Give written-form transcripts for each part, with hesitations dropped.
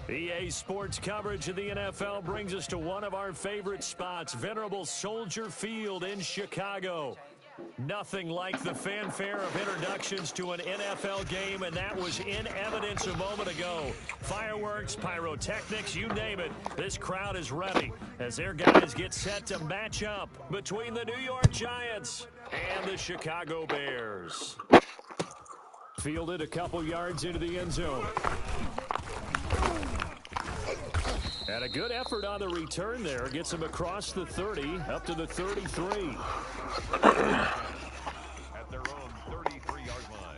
EA Sports coverage of the NFL brings us to one of our favorite spots, venerable Soldier Field in Chicago. Nothing like the fanfare of introductions to an NFL game, and that was in evidence a moment ago. Fireworks, pyrotechnics, you name it. This crowd is ready as their guys get set to match up between the New York Giants and the Chicago Bears. Fielded a couple yards into the end zone. And a good effort on the return there. Gets him across the 30, up to the 33. At their own 33-yard line.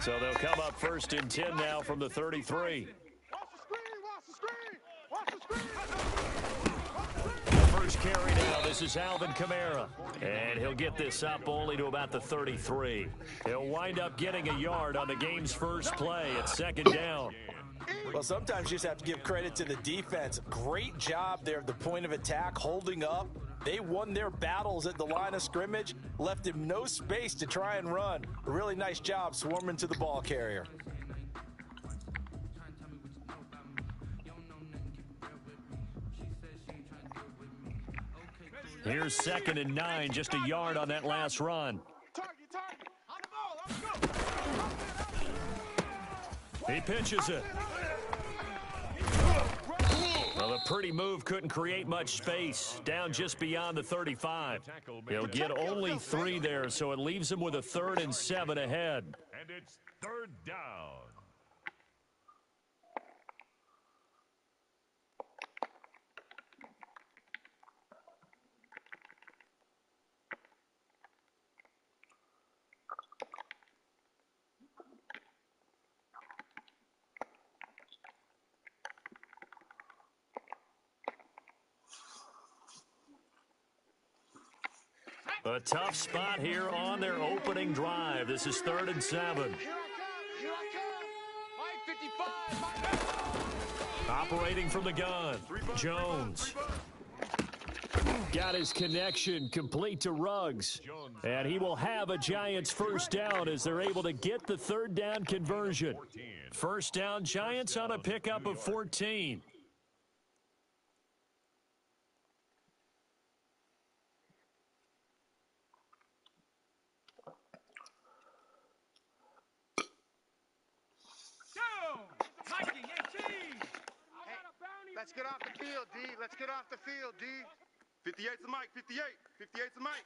So they'll come up 1st and 10 now from the 33. First carry now, this is Alvin Kamara. And he'll get this up only to about the 33. He'll wind up getting a yard on the game's first play at 2nd down. Well, sometimes you just have to give credit to the defense. Great job there at the point of attack, holding up. They won their battles at the line of scrimmage, left him no space to try and run. A really nice job swarming to the ball carrier. Here's 2nd and 9, just a yard on that last run. He pitches it. Well, a pretty move couldn't create much space. Down just beyond the 35. He'll get only 3 there, so it leaves him with a 3rd and 7 ahead. And it's 3rd down. A tough spot here on their opening drive. This is 3rd and 7. Operating from the gun, Jones. Got his connection complete to Ruggs. And he will have a Giants first down as they're able to get the 3rd down conversion. First down, Giants on a pickup of 14. Let's get off the field, D. Let's get off the field, D. 58's the mic, 58. 58's the mic.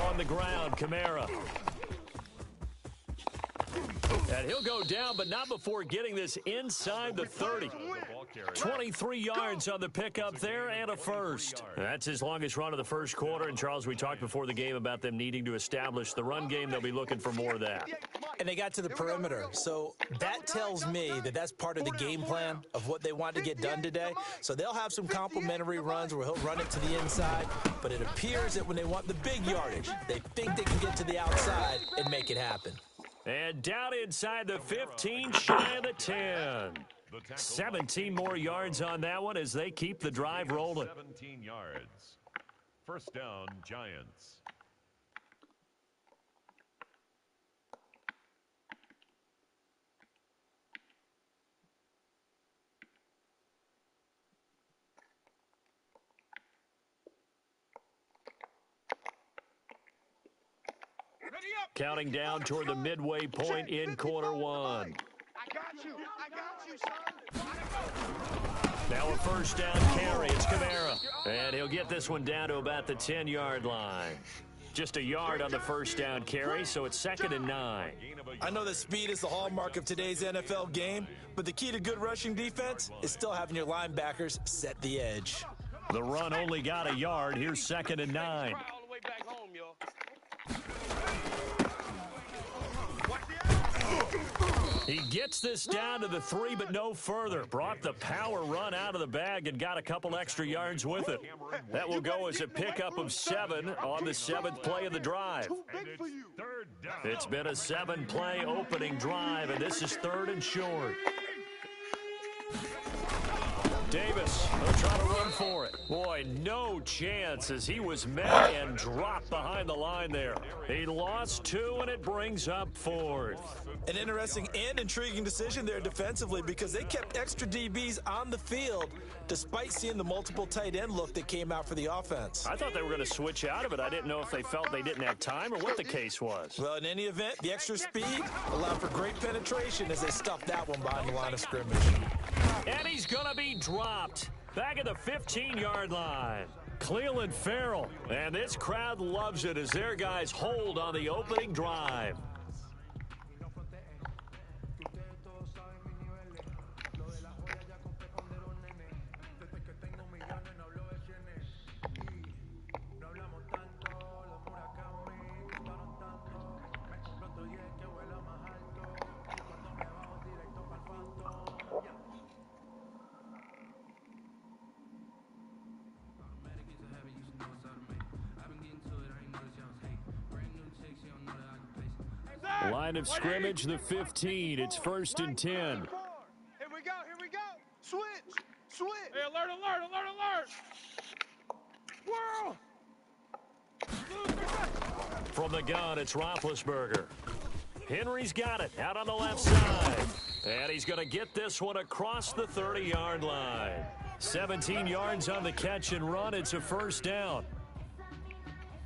On the ground, Kamara. And he'll go down, but not before getting this inside the 30. 23 yards on the pickup there and a first. That's his longest run of the first quarter. And, Charles, we talked before the game about them needing to establish the run game. They'll be looking for more of that. And they got to the perimeter. So that tells me that that's part of the game plan of what they want to get done today. So they'll have some complimentary runs where he'll run it to the inside. But it appears that when they want the big yardage, they think they can get to the outside and make it happen. And down inside the 15, shy of the 10. 17 more yards on that one as they keep the drive rolling. 17 yards. First down, Giants. Counting down toward the midway point in quarter one. I got you, son. Now a first down carry. It's Kamara. And he'll get this one down to about the 10-yard line. Just a yard on the first down carry, so it's 2nd and 9. I know that speed is the hallmark of today's NFL game, but the key to good rushing defense is still having your linebackers set the edge. The run only got a yard. Here's 2nd and 9. He gets this down to the 3, but no further. Brought the power run out of the bag and got a couple extra yards with it. That will go as a pickup of 7 on the 7th play of the drive. It's been a 7-play opening drive, and this is 3rd and short. Davis will try to run for it. Boy, no chance as he was met and dropped behind the line there. He lost 2, and it brings up 4th. An interesting and intriguing decision there defensively because they kept extra DBs on the field despite seeing the multiple tight end look that came out for the offense. I thought they were going to switch out of it. I didn't know if they felt they didn't have time or what the case was. Well, in any event, the extra speed allowed for great penetration as they stuffed that one behind the line of scrimmage. And he's going to be dropped back at the 15-yard line. Cleveland Farrell. And this crowd loves it as their guys hold on the opening drive. Line of scrimmage, the 15. It's 1st and 10. Here we go. Switch. Hey, alert. Whirl. From the gun, it's Roethlisberger. Henry's got it out on the left side. And he's going to get this one across the 30-yard line. 17 yards on the catch and run. It's a 1st down.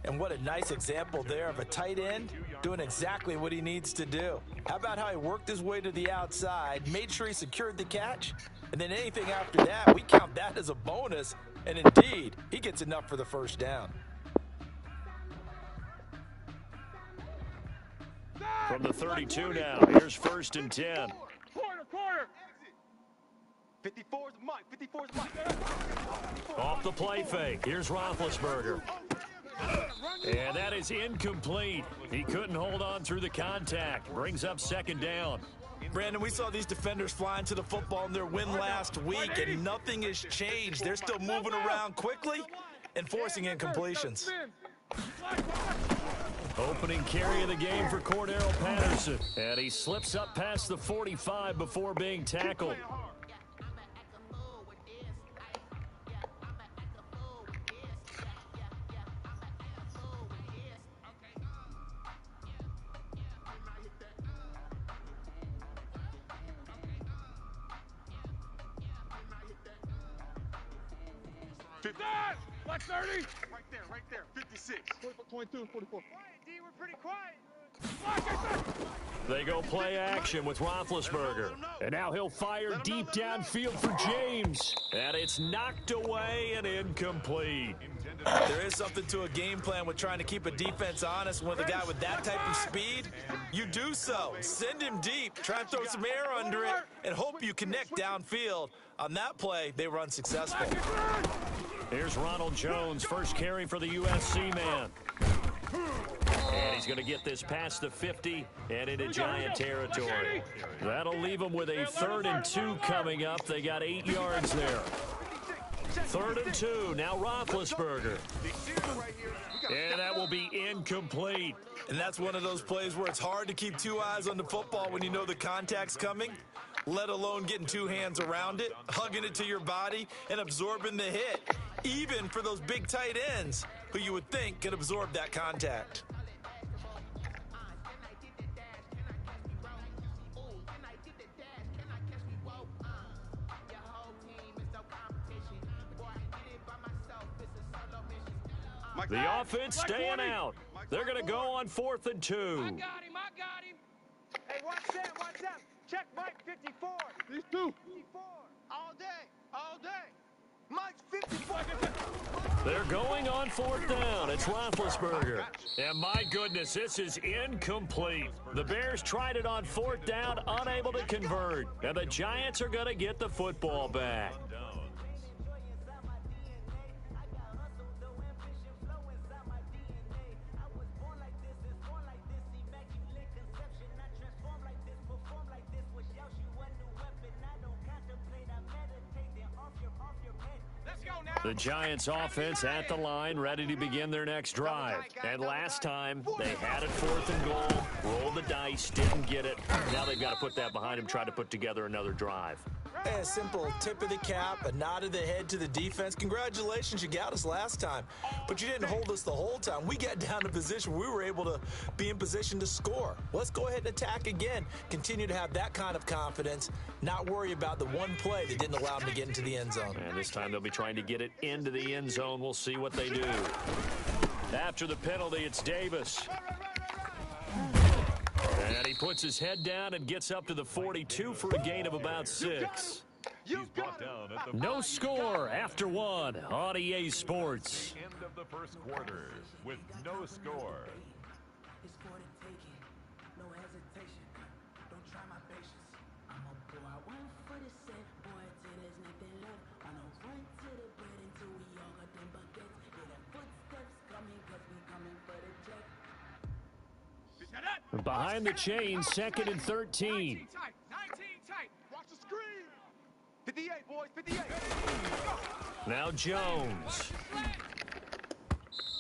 And what a nice example there of a tight end doing exactly what he needs to do. How about how he worked his way to the outside, made sure he secured the catch, and then anything after that, we count that as a bonus. And indeed, he gets enough for the 1st down. From the 32 now, here's 1st and 10. Quarter. 54's Mike. Off the play fake, here's Roethlisberger. And that is incomplete. He couldn't hold on through the contact. Brings up 2nd down. Brandon, we saw these defenders flying to the football in their win last week, and nothing has changed. They're still moving around quickly and forcing incompletions. Opening carry of the game for Cordero Patterson. And he slips up past the 45 before being tackled. Like 30. Right there. 56. 22, 44. Quiet, D. We're pretty quiet. They go play action with Roethlisberger. And now he'll fire deep downfield for James. And it's knocked away and incomplete. There is something to a game plan with trying to keep a defense honest. With a guy with that type of speed, you do so. Send him deep, try and throw some air under it, and hope you connect downfield. On that play, they were unsuccessful. Here's Ronald Jones, first carry for the USC man. And he's going to get this past the 50 and into Giant territory. That'll leave him with a 3rd and 2 coming up. They got 8 yards there. 3rd and 2, now Roethlisberger. And that will be incomplete. And that's one of those plays where it's hard to keep 2 eyes on the football when you know the contact's coming, let alone getting 2 hands around it, hugging it to your body, and absorbing the hit, even for those big tight ends who you would think could absorb that contact. The offense staying out. They're going to go on 4th and 2. I got him. Hey, watch that. Check Mike 54. These 2. 54. All day. Mike's 54. They're going on 4th down. It's Roethlisberger. And my goodness, this is incomplete. The Bears tried it on 4th down, unable to convert. And the Giants are going to get the football back. The Giants offense at the line, ready to begin their next drive. And last time, they had it 4th and goal, rolled the dice, didn't get it. Now they've got to put that behind them, try to put together another drive. A simple tip of the cap, a nod of the head to the defense. Congratulations, you got us last time, but you didn't hold us the whole time. We got down to position where we were able to be in position to score. Let's go ahead and attack again. Continue to have that kind of confidence, not worry about the one play that didn't allow them to get into the end zone. And this time they'll be trying to get it into the end zone. We'll see what they do. After the penalty, it's Davis. And he puts his head down and gets up to the 42 for a gain of about 6. He's brought down at the No score after 1 on EA Sports. end of the first quarter with no score. It's for the taking, no hesitation. Don't try my patience. I'ma go out one for the set, boy, till there's nothing left. I'ma run to the bed until we all got them buckets. Hear the footsteps coming, cause we coming for the check. Behind the chain, 2nd and 13. 19 tight. Watch the screen. 58, boys, 58. Now Jones.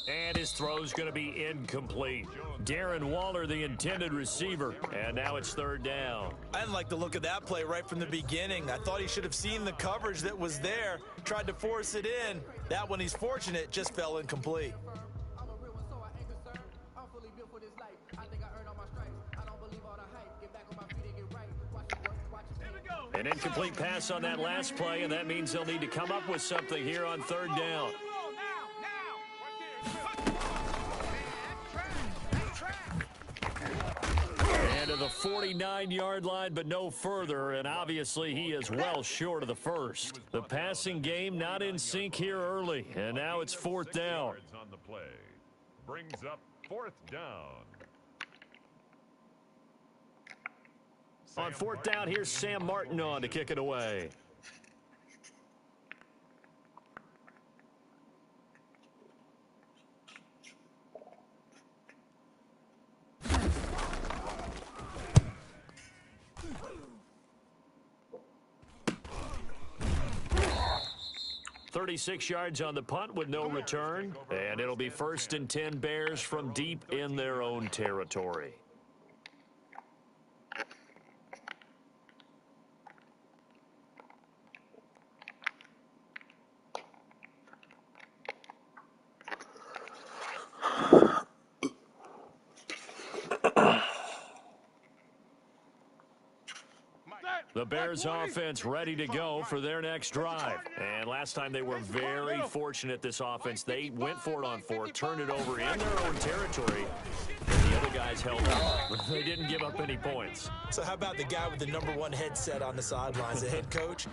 And his throw's going to be incomplete. Darren Waller, the intended receiver. And now it's 3rd down. I didn't like the look of that play right from the beginning. I thought he should have seen the coverage that was there, tried to force it in. That one, he's fortunate, just fell incomplete. I'm a real one, so I ain't concerned. I'm fully built for this life. I think I earned all my stripes. I don't believe all the hype. Get back on my feet and get right. Watch it work, watch it. Here we go. An incomplete pass on that last play, and that means they'll need to come up with something here on 3rd down. And to the 49-yard line, but no further, and obviously he is well short of the first. The passing game not in sync here early, and now it's 4th down. Yards on the play. Brings up 4th down. On 4th down, here's Sam Martin on to kick it away. "36 yards on the punt with no return, and it'll be 1st and 10 Bears from deep in their own territory. The Bears offense ready to go for their next drive. And last time they were very fortunate, this offense. They went for it on 4, turned it over in their own territory. And the other guys held up. They didn't give up any points. So how about the guy with the #1 headset on the sidelines, the head coach?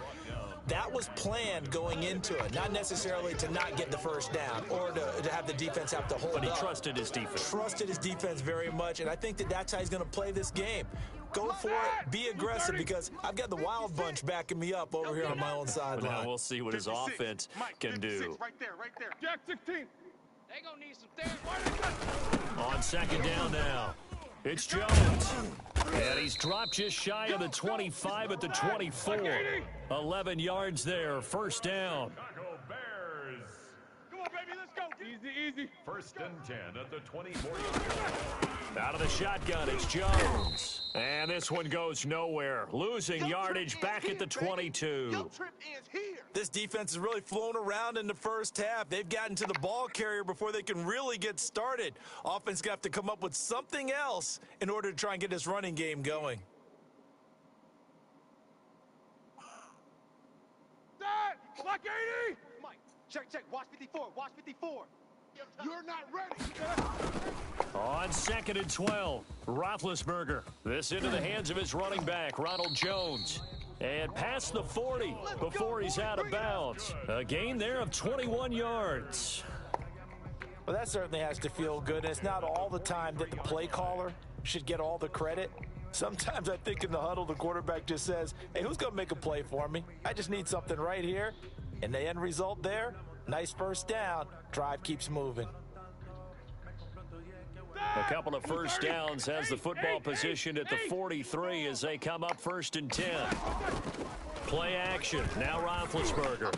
That was planned going into it, not necessarily to not get the 1st down or to have the defense have to hold But he up. trusted his defense. Trusted his defense very much, and I think that that's how he's going to play this game. Go for it, be aggressive, because I've got the Wild Bunch backing me up over here on my own Now sideline. we'll see what his 56. offense Mike, can 56, do. Right there, right there. Jack 16. They gonna need some therapy. On 2nd down now, it's Jones. And he's dropped just shy of the 25 at the 24. 11 yards there, 1st down. Chicago Bears. Come on, baby, let's go. Easy. 1st and 10 at the 24. Out of the shotgun, it's Jones. And this one goes nowhere. Losing yardage back at the 22. Your trip ends here. This defense is really flown around in the first half. They've gotten to the ball carrier before they can really get started. Offense going to have to come up with something else in order to try and get this running game going. Dad, block 80. Mike, check. Watch 54. Watch 54. You're not ready. On 2nd and 12, Roethlisberger. This into the hands of his running back, Ronald Jones. And past the 40 before he's out of bounds. A gain there of 21 yards. Well, that certainly has to feel good. And it's not all the time that the play caller should get all the credit. Sometimes I think in the huddle, the quarterback just says, hey, who's going to make a play for me? I just need something right here. And the end result there, nice first down. Drive keeps moving. A couple of first downs has the football position at the 43 as they come up 1st and 10. Play action. Now Roethlisberger.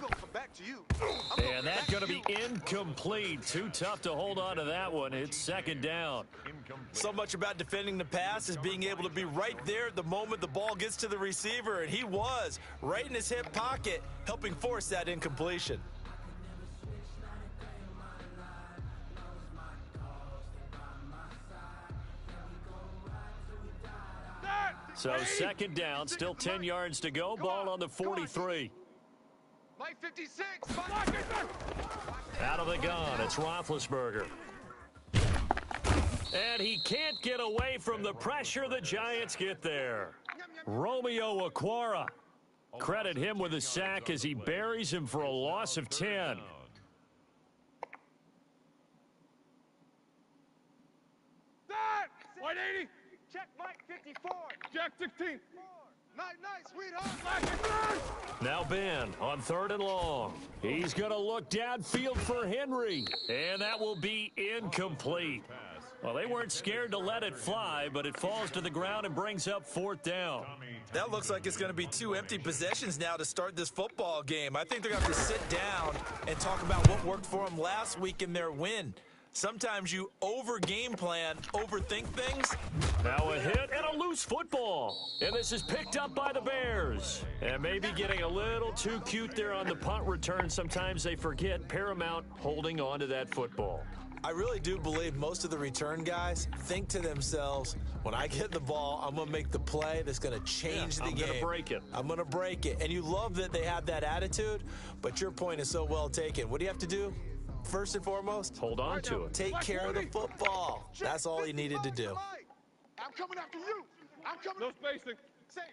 And that's going to be incomplete. Too tough to hold on to that one. It's 2nd down. So much about defending the pass is being able to be right there at the moment the ball gets to the receiver. And he was right in his hip pocket, helping force that incompletion. So 2nd down, still 10 yards to go. Ball on the 43. Mike 56. Out of the gun, it's Roethlisberger. And he can't get away from the pressure the Giants get there. Romeo Okwara. Credit him with a sack as he buries him for a loss of 10. That! 180. Check Mike 54. Jack 16. Nice, sweetheart. Now Ben on 3rd and long. He's going to look downfield for Henry. And that will be incomplete. Well, they weren't scared to let it fly, but it falls to the ground and brings up 4th down. That looks like it's going to be 2 empty possessions now to start this football game. I think they're going to have to sit down and talk about what worked for them last week in their win. Sometimes you over-game plan, overthink things. Now a hit and a loose football. And this is picked up by the Bears. And maybe getting a little too cute there on the punt return. Sometimes they forget Paramount holding on to that football. I really do believe most of the return guys think to themselves, when I get the ball, I'm going to make the play that's going to change the game. I'm going to break it. I'm going to break it. And you love that they have that attitude, but your point is so well taken. What do you have to do? First and foremost, hold on to it. Take care of the football. That's all he needed to do. I'm coming after you. I'm coming. No spacing. Safe.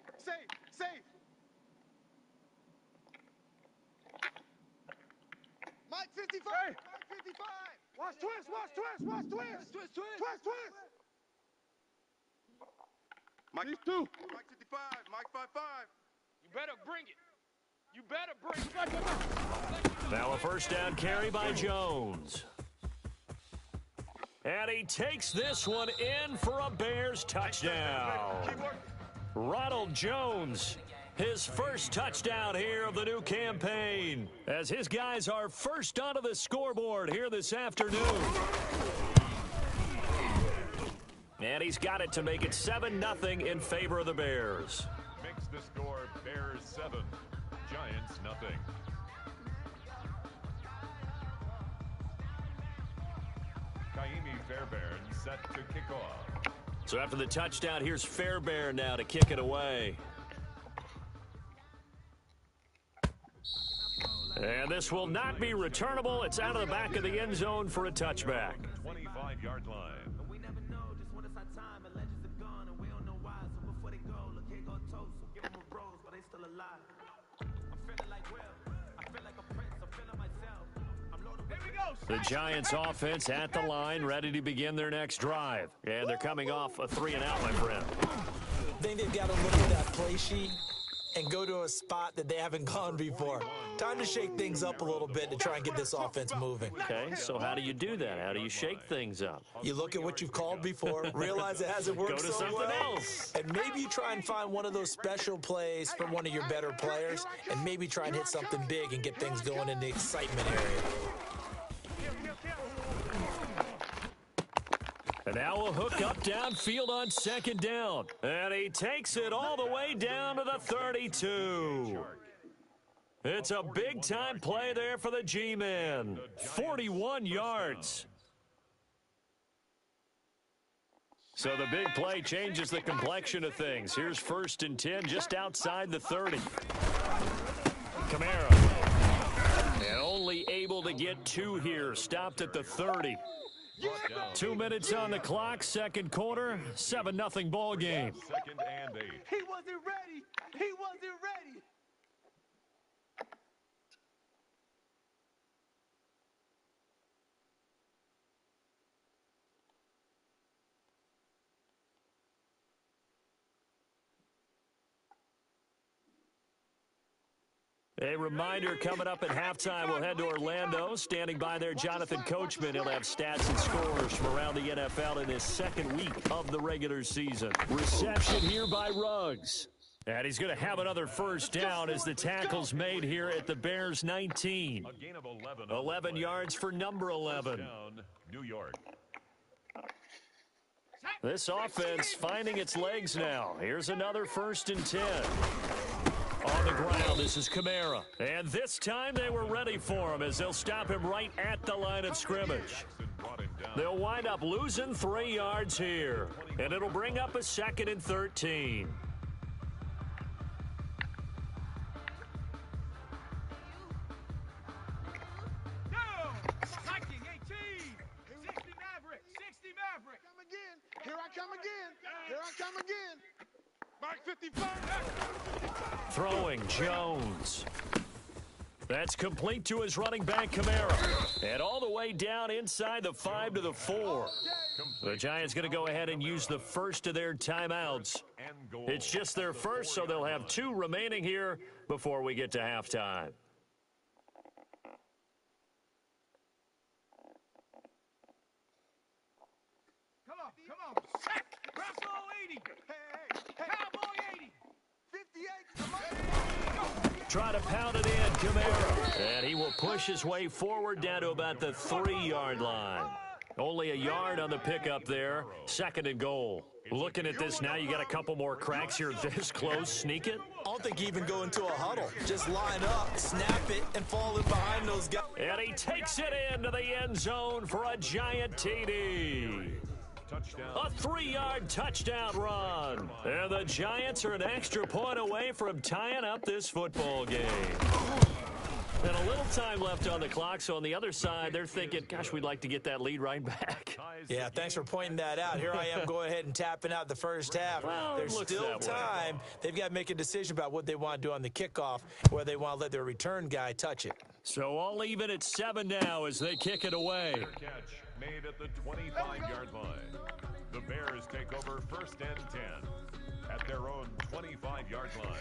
Mike 55. Hey. Mike 55. Watch twist. Mike, These two. Mike 55. Mike 55. You better bring it. You better bring it. Now a first down carry by Jones. And he takes this one in for a Bears touchdown. Ronald Jones, his first touchdown here of the new campaign, as his guys are first onto the scoreboard here this afternoon. And he's got it to make it 7-0 in favor of the Bears. Makes the score Bears 7, Giants nothing. Kaimi Fairbairn set to kick off. So after the touchdown, here's Fairbairn now to kick it away. And this will not be returnable. It's out of the back of the end zone for a touchback. 25-yard line. We never know just when it's our time and legends have gone and we don't know why. So before they go, look, here go toast. So give them a rose, but they still alive. I'm feeling like Will. I feel like a prince. I'm feeling myself. I'm loaded with. Here we go. The Giants offense at the line, ready to begin their next drive. And they're coming off a 3-and-out, my friend. I think they've got to look at that play sheet and go to a spot that they haven't gone before. Time to shake things up a little bit to try and get this offense moving. Okay, so how do you do that? How do you shake things up? You look at what you've called before, realize it hasn't worked Go to so something well, else. and maybe you try and find one of those special plays from one of your better players, and maybe try and hit something big and get things going in the excitement area. And now a hook up downfield on 2nd down. And he takes it all the way down to the 32. It's a big-time play there for the G-Men. 41 yards. So the big play changes the complexion of things. Here's 1st and 10 just outside the 30. Kamara. And only able to get 2 here. Stopped at the 30. Brought down. 2 minutes on the clock, second quarter, 7-0 ball game. Second and 8. He wasn't ready. He wasn't ready. A reminder coming up at halftime, we'll head to Orlando. Standing by there, Jonathan Coachman. He'll have stats and scores from around the NFL in his second week of the regular season. Reception here by Ruggs. And he's going to have another first down as the tackle's made here at the Bears 19. A gain of 11. 11 yards for number 11. Down, New York. This offense finding its legs now. Here's another 1st and 10. On the ground, this is Kamara. And this time they were ready for him as they'll stop him right at the line of scrimmage. They'll wind up losing 3 yards here. And it'll bring up a 2nd and 13. Here I come again. Here I come again. Mark 55. Throwing Jones. That's complete to his running back, Kamara. And all the way down inside the 5 to the 4. The Giants going to go ahead and use the first of their timeouts. It's just their first, so they'll have 2 remaining here before we get to halftime. Come on. Russell 80. Hey. Cowboy 80. 58. Try to pound it in, Kamara. And he will push his way forward down to about the 3-yard line. Only a yard on the pickup there. 2nd and goal. Looking at this now, you got a couple more cracks here this close. Sneak it. I don't think you even go into a huddle. Just line up, snap it, and fall in behind those guys. And he takes it into the end zone for a giant TD. A 3-yard touchdown run. And the Giants are an extra point away from tying up this football game. And a little time left on the clock, so on the other side, they're thinking, gosh, we'd like to get that lead right back. Yeah, thanks for pointing that out. Here I am going ahead and tapping out the first half. Well, There's still time. They've got to make a decision about what they want to do on the kickoff, where they want to let their return guy touch it. So all even at 7 now as they kick it away. Catch made at the 25-yard line. The Bears take over 1st and 10 at their own 25-yard line.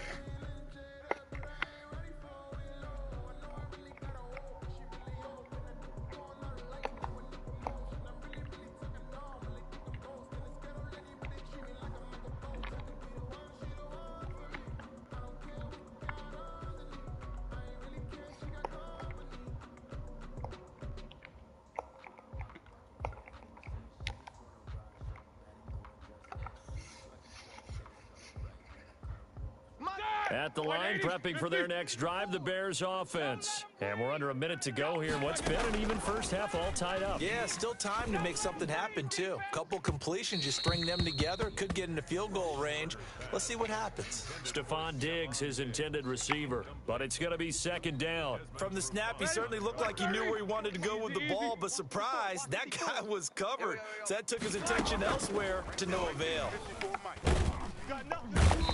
At the line, prepping for their next drive, the Bears offense. And we're under a minute to go here. What's been an even first half, all tied up. Yeah, still time to make something happen, too. Couple completions, you string them together, could get into field goal range. Let's see what happens. Stephon Diggs, his intended receiver. But it's going to be 2nd down. From the snap, he certainly looked like he knew where he wanted to go with the ball, but surprise, that guy was covered. So that took his attention elsewhere to no avail.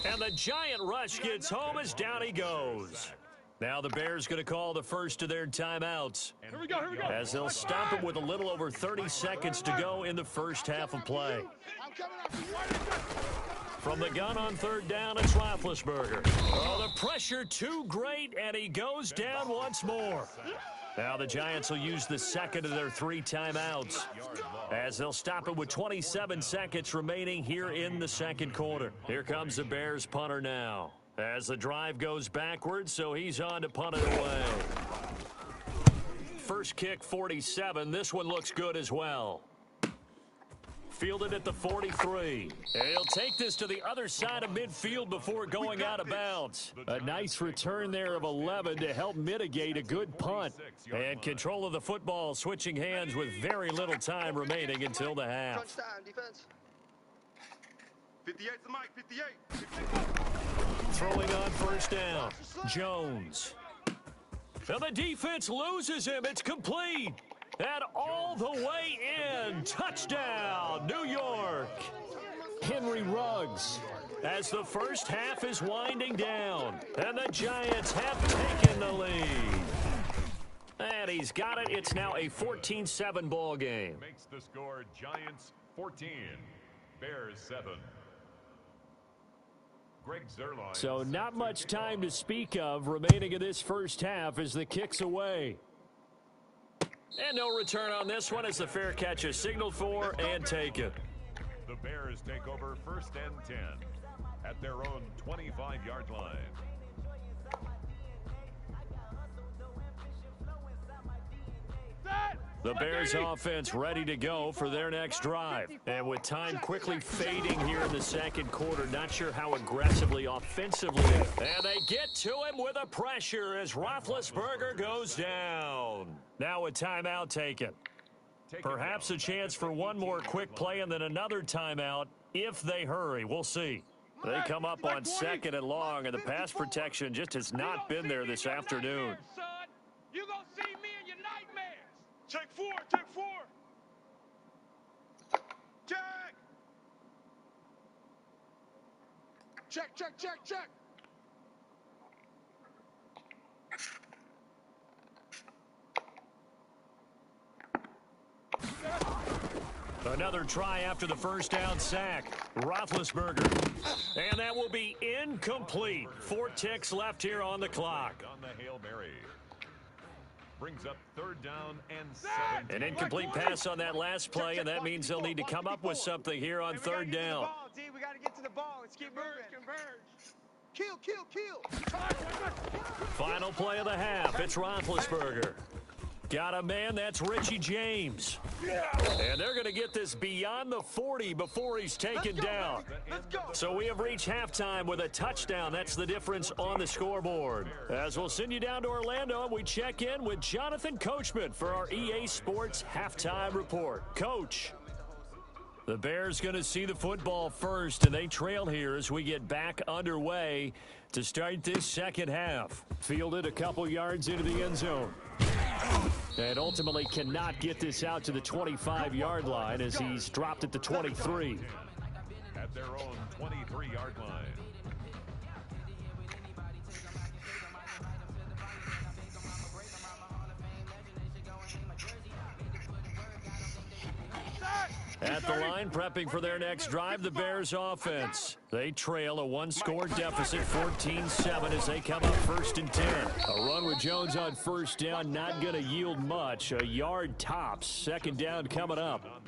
And the giant rush gets home as down he goes. Now the Bears going to call the first of their timeouts. Here we go. As they'll stop him with a little over 30 seconds to go in the first half of play. From the gun on 3rd down, it's Roethlisberger. Oh, the pressure too great, and he goes down once more. Now the Giants will use the 2nd of their 3 timeouts as they'll stop it with 27 seconds remaining here in the 2nd quarter. Here comes the Bears punter now as the drive goes backwards, so he's on to punt it away. First kick, 47. This one looks good as well. Fielded at the 43. And he'll take this to the other side of midfield before going out of bounds. A nice return there of 11 to help mitigate a good punt. And control of the football switching hands with very little time remaining until the half. Crunch time, defense. 58's the mic, 58. Throwing on 1st down. Jones. And the defense loses him. It's complete. And all the way in. Touchdown, New York. Henry Ruggs. As the first half is winding down, and the Giants have taken the lead. And he's got it. It's now a 14-7 ball game. Makes the score Giants 14, Bears 7. Greg Zerline. So not much time to speak of remaining in this first half as the kick's away. And no return on this one as the fair catch is signaled for and taken. The Bears take over first and 10 at their own 25-yard line. The Bears offense ready to go for their next drive. And with time quickly fading here in the second quarter, not sure how aggressively offensively. And they get to him with a pressure as Roethlisberger goes down. Now a timeout taken. Perhaps a chance for one more quick play and then another timeout if they hurry. We'll see. They come up on second and long, and the pass protection just has not been there this afternoon. You gonna see me in your nightmares. Check 4, check 4. Check. Check, check, check, check. Another try after the first down sack. Roethlisberger. And that will be incomplete. 4 ticks left here on the clock. On the Hail Mary. Brings up third down and 7. An incomplete pass on that last play, and that means they'll need to come up with something here on third down. We got to get to the ball. Let's keep moving. Converge. Kill, kill, kill. Final play of the half. It's Roethlisberger. Got a man, that's Richie James. And they're going to get this beyond the 40 before he's taken down. Let's go. So we have reached halftime with a touchdown. That's the difference on the scoreboard. As we'll send you down to Orlando, and we check in with Jonathan Coachman for our EA Sports Halftime Report. Coach. The Bears going to see the football first, and they trail here as we get back underway to start this second half. Fielded a couple yards into the end zone. And ultimately cannot get this out to the 25-yard line as he's dropped at the 23. At their own 23-yard line. At the line, prepping for their next drive, the Bears offense. They trail a one-score deficit, 14-7, as they come up first and 10. A run with Jones on first down, not going to yield much. A yard tops. Second down coming up.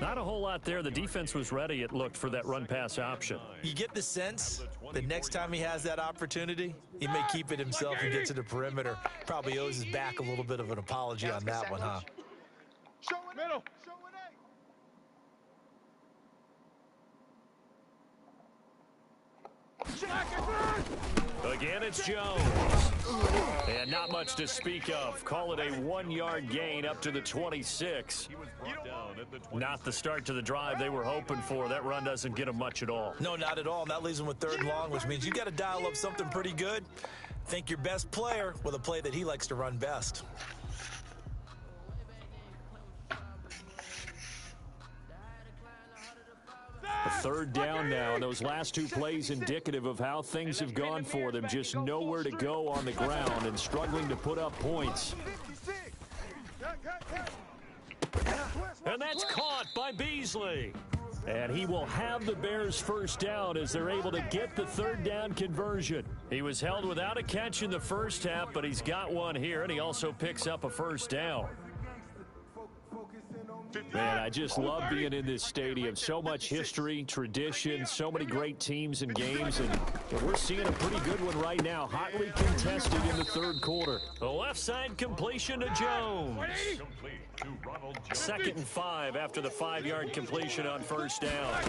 Not a whole lot there. The defense was ready, it looked, for that run-pass option. You get the sense that next time he has that opportunity, he may keep it himself and get to the perimeter. Probably owes his back a little bit of an apology on that one, huh? Middle. Again, it's Jones. And not much to speak of. Call it a 1-yard gain up to the 26. Not the start to the drive they were hoping for. That run doesn't get them much at all. No, not at all. And that leaves them with third and long, which means you got to dial up something pretty good. Think your best player with a play that he likes to run best. A third down now, and those last two plays indicative of how things have gone for them. Just nowhere to go on the ground and struggling to put up points. And that's caught by Beasley. And he will have the Bears first down as they're able to get the third down conversion. He was held without a catch in the first half, but he's got one here, and he also picks up a first down. Man, I just love being in this stadium. So much history, tradition, so many great teams and games, and we're seeing a pretty good one right now. Hotly contested in the third quarter. The left side completion to Jones. Second and 5 after the 5-yard completion on first down.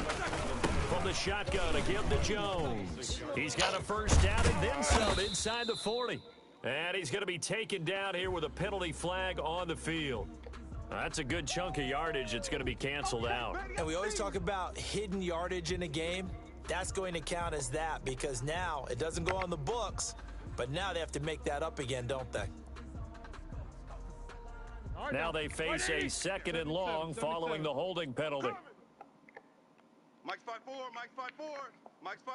From the shotgun, a give to Jones. He's got a first down and then some inside the 40. And he's going to be taken down here with a penalty flag on the field. That's a good chunk of yardage. It's going to be canceled out. And we always talk about hidden yardage in a game. That's going to count as that because now it doesn't go on the books, but now they have to make that up again, don't they? Now they face a second and long following the holding penalty. Mike's 5-4, Mike's 5-4, Mike's 5-4.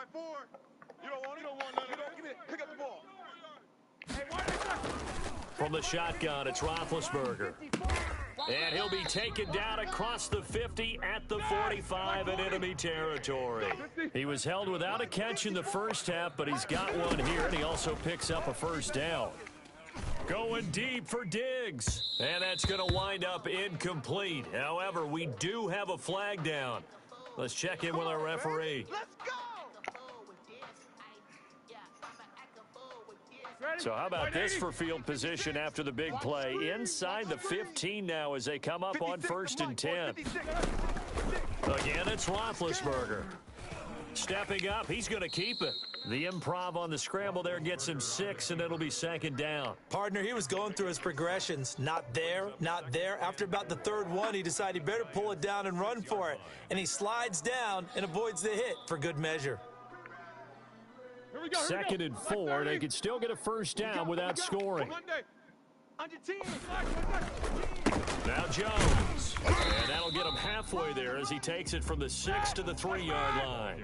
You don't want none of that. Give me that. Pick up the ball. From the shotgun, it's Roethlisberger. And he'll be taken down across the 50 at the 45 in enemy territory. He was held without a catch in the first half, but he's got one here, and he also picks up a first down. Going deep for Diggs. And that's going to wind up incomplete. However, we do have a flag down. Let's check in with our referee. Let's go. So how about this for field position after the big play? Inside the 15 now as they come up on 1st and 10. Again, it's Roethlisberger. Stepping up, he's going to keep it. The improv on the scramble there gets him 6, and it'll be 2nd down. Partner, he was going through his progressions. Not there, not there. After about the 3rd one, he decided he better pull it down and run for it. And he slides down and avoids the hit for good measure. 2nd and 4. They could still get a first down without scoring. Now Jones. And that'll get him halfway there as he takes it from the 6 to the 3-yard line.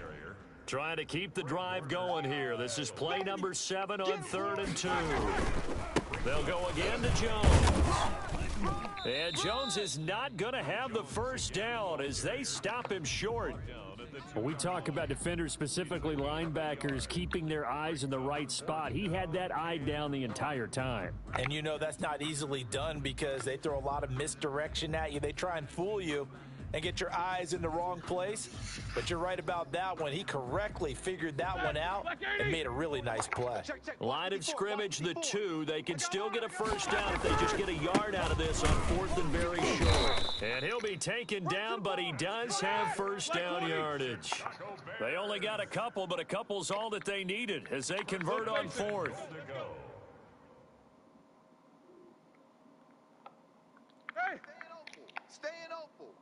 Trying to keep the drive going here. This is play number 7 on 3rd and 2. They'll go again to Jones. And Jones is not going to have the first down as they stop him short. When we talk about defenders, specifically linebackers, keeping their eyes in the right spot, he had that eye down the entire time. And you know that's not easily done because they throw a lot of misdirection at you. They try and fool you and get your eyes in the wrong place. But you're right about that one. He correctly figured that one out and made a really nice play. Line of scrimmage, the 2. They can still get a first down if they just get a yard out of this on 4th and very short. And he'll be taken down, but he does have first down yardage. They only got a couple, but a couple's all that they needed as they convert on 4th. Hey, stay in Opal.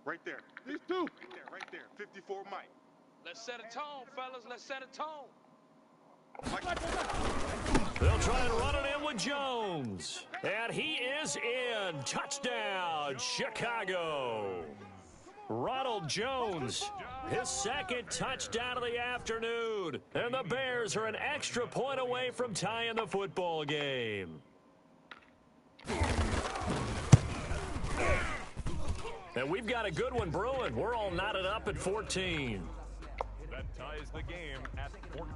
Right there. These two. Right there. 54 Mike. Let's set a tone, fellas. Let's set a tone. They'll try and run it in with Jones. And he is in. Touchdown, Chicago. Ronald Jones, his 2nd touchdown of the afternoon. And the Bears are an extra point away from tying the football game. And we've got a good one brewing. We're all knotted up at 14. That ties the game at 14.